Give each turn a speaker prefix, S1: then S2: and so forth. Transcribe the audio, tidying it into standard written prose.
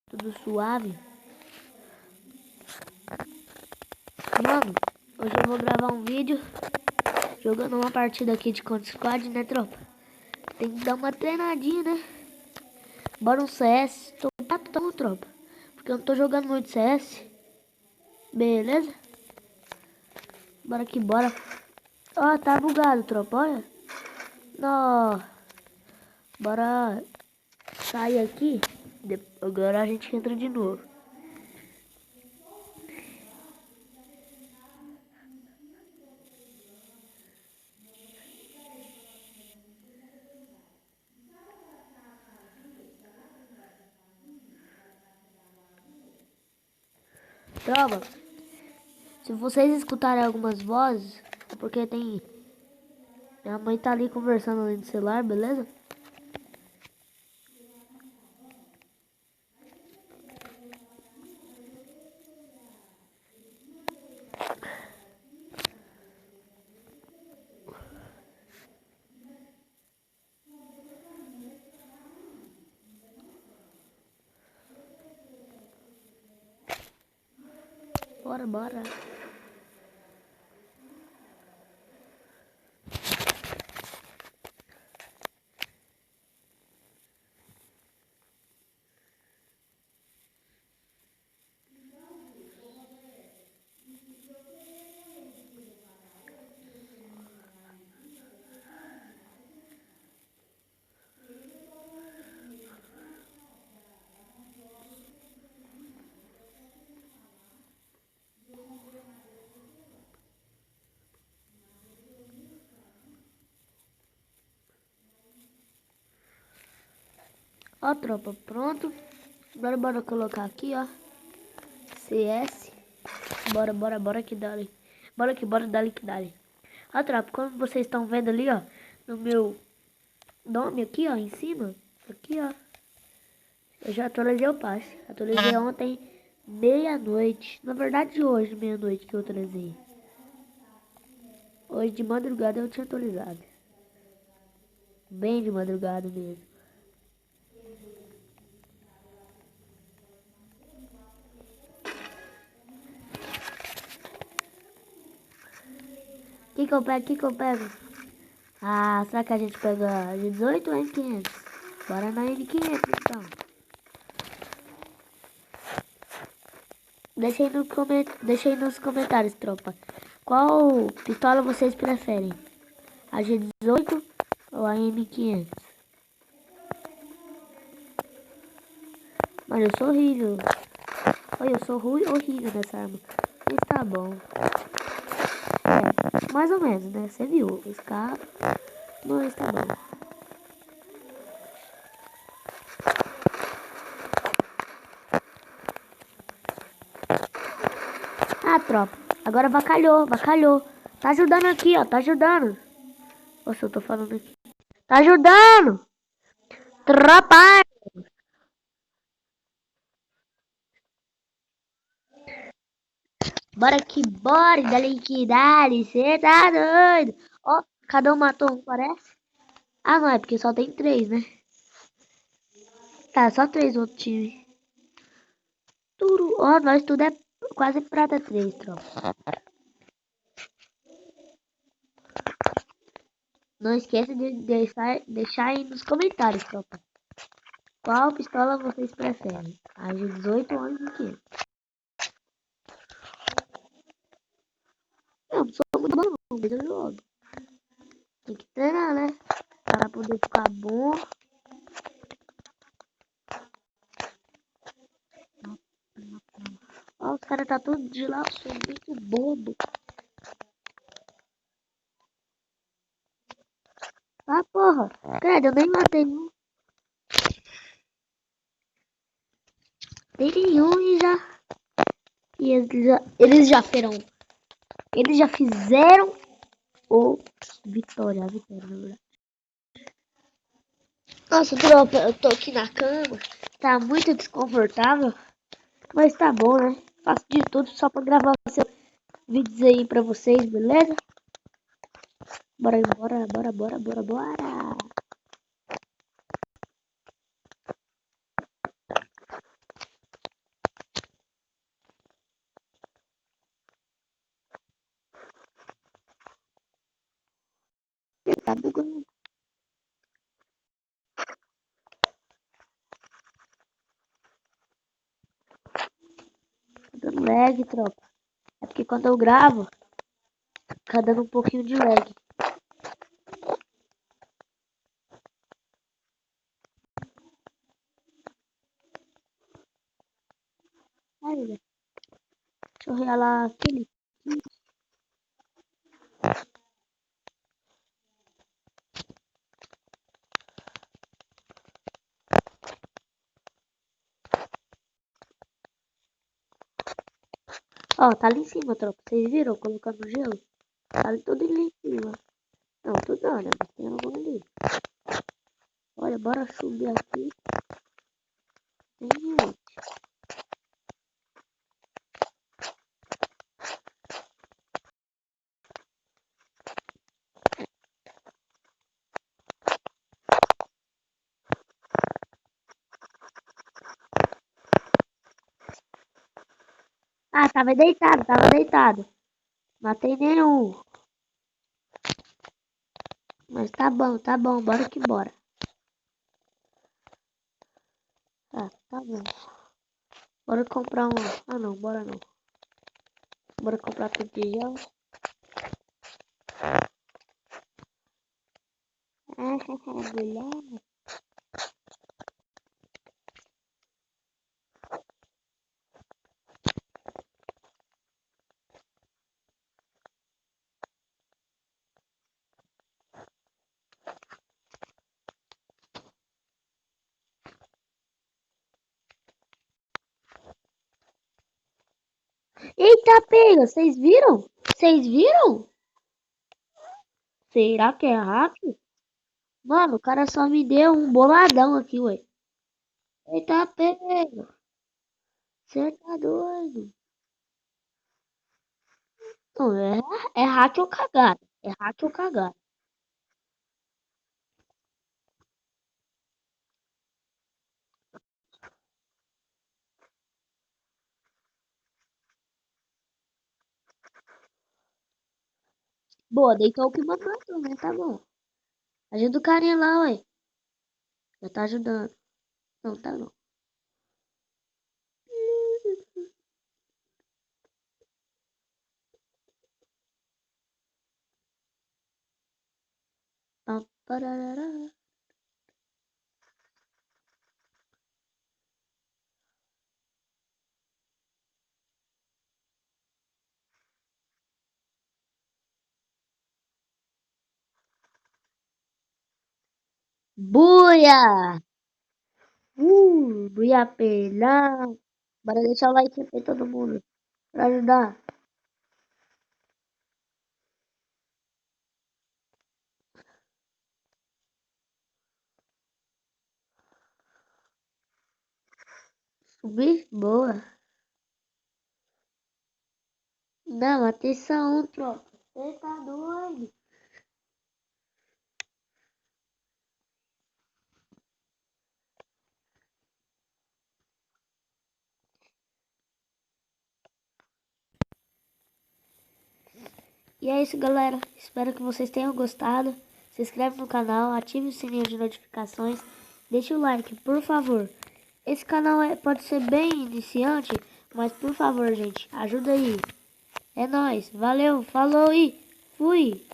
S1: Tudo suave. Mano, hoje eu vou gravar um vídeo jogando uma partida aqui de Counter Squad, né, tropa? Tem que dar uma treinadinha, né? Bora um CS. Tô patão, tropa. Porque eu não tô jogando muito CS. Beleza? Bora que bora. Ó, tá bugado, tropa, olha. Nó. Bora sair aqui. Agora a gente entra de novo. Tropa, se vocês escutarem algumas vozes, é porque tem... Minha mãe tá ali conversando ali no celular, beleza? Bora, bora. Ó, tropa, pronto. Agora bora colocar aqui, ó. CS. Bora, bora, bora que dali. Bora que bora, dali que dali. Ó, tropa, como vocês estão vendo ali, ó. No meu nome aqui, ó, em cima. Aqui, ó. Eu já atualizei o passe. Atualizei ontem, meia-noite. Na verdade, hoje, meia-noite que eu atualizei. Hoje de madrugada eu tinha atualizado. Bem de madrugada mesmo. O que que eu pego? O que que eu pego? Ah, será que a gente pega 18 ou M500? Bora na M500 então. Deixa aí nos comentários, tropa. Qual pistola vocês preferem? A G18 ou a M500? Mano, eu sou horrível. Olha, eu sou horrível nessa arma. Mas tá bom. É, mais ou menos, né? Você viu. Esse carro. Mas tá bom. Ah, tropa. Agora vacalhou, vacalhou. Tá ajudando aqui, ó. Tá ajudando. Nossa, eu tô falando aqui. Tá ajudando! Tropa! Bora que bora, dali que dali, cê tá doido. Ó, cada um matou um, parece? Ah, não, é porque só tem três, né? Tá, só três no outro time. Turu, ó, nós tudo é quase prata 3, tropa. Não esqueça de deixar aí nos comentários, tropa. Qual pistola vocês preferem? A G18 ou a M500? Eu não sou muito bom, não, mas eu jogo. Tem que treinar, né? Pra poder ficar bom. Ó, os caras tá tudo de lá, eu sou muito bobo. Ah, porra. Credo, eu nem matei nenhum. Tem nenhum e já... E eles já fizeram o vitória, a vitória, na verdade. Nossa, tropa, eu tô aqui na cama. Tá muito desconfortável. Mas tá bom, né? Faço de tudo só pra gravar seus vídeos aí pra vocês, beleza? Bora, bora, bora, bora, bora, bora. bugando. Tá dando lag, tropa. É porque quando eu gravo, fica dando um pouquinho de lag. Aí, velho. Deixa eu realar aquele. Ó, tá ali em cima, tropa. Vocês viram colocando gelo? Tá ali tudo ali em cima. Não, tudo não, né? Mas tem algum ali. Olha, bora subir aqui. Tem gente. Ah, tava deitado, tava deitado. Matei nenhum. Mas tá bom, bora que bora. Tá bom. Bora comprar um. Ah não, bora não. Bora comprar tijolo. Mulher. Eita, pega! Vocês viram? Vocês viram? Será que é hack? Mano, o cara só me deu um boladão aqui, ué. Eita, pega! Você tá doido? Não, é hack ou cagada. É hack ou cagada. Boa, deitou o que matou, né? Tá bom. Ajuda o carinha lá, ué. Já tá ajudando. Não, tá não. Pam, parará. Buia! Buia pelão. Bora deixar o like pra todo mundo. Pra ajudar. Subir? Boa. Não, atenção, tropa. Você tá doido? E é isso, galera. Espero que vocês tenham gostado. Se inscreve no canal, ative o sininho de notificações. Deixe o like, por favor. Esse canal pode ser bem iniciante, mas por favor, gente, ajuda aí. É nóis. Valeu, falou e fui.